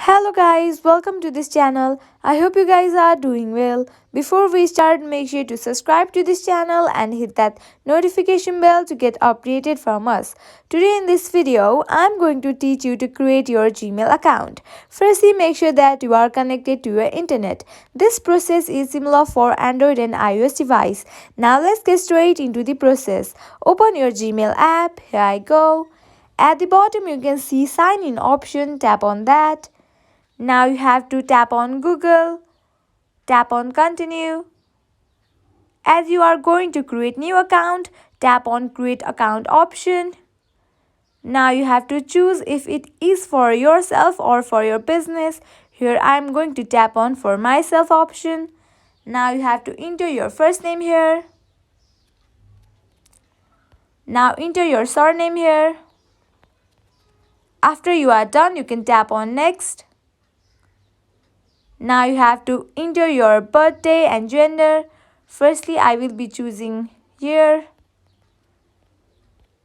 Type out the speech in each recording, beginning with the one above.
Hello guys, welcome to this channel. I hope you guys are doing well. Before we start, make sure to subscribe to this channel and hit that notification bell to get updated from us. Today in this video, I'm going to teach you to create your Gmail account. Firstly, make sure that you are connected to your internet. This process is similar for Android and iOS device. Now let's get straight into the process. Open your Gmail app. Here I go. At the bottom, you can see sign in option. Tap on that. Now you have to tap on Google, tap on continue. As you are going to create new account, tap on create account option. Now you have to choose if it is for yourself or for your business. Here I am going to tap on for myself option. Now you have to enter your first name here. Now enter your surname here. After you are done, you can tap on next. Now you have to enter your birthday and gender. Firstly, I will be choosing year,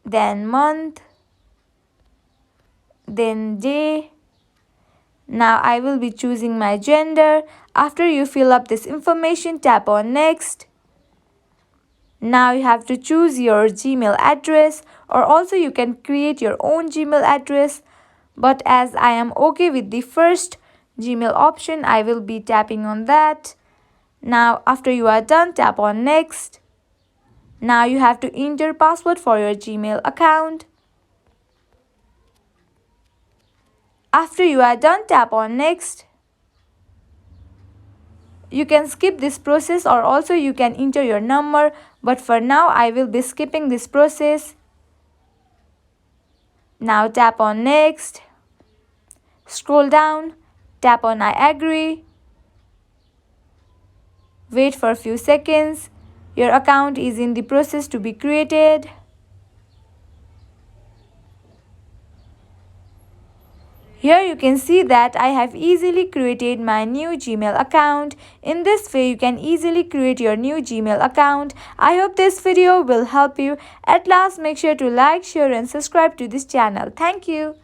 then month, then day. Now I will be choosing my gender. After you fill up this information, tap on next. Now you have to choose your Gmail address, or also you can create your own Gmail address. But as I am okay with the first Gmail option, I will be tapping on that. Now after you are done, tap on next. Now you have to enter password for your Gmail account. After you are done, tap on next. You can skip this process or also you can enter your number, but for now I will be skipping this process. Now tap on next. Scroll down, tap on I agree. Wait for a few seconds. Your account is in the process to be created. Here you can see that I have easily created my new Gmail account. In this way, you can easily create your new Gmail account. I hope this video will help you. At last, make sure to like, share and subscribe to this channel. Thank you.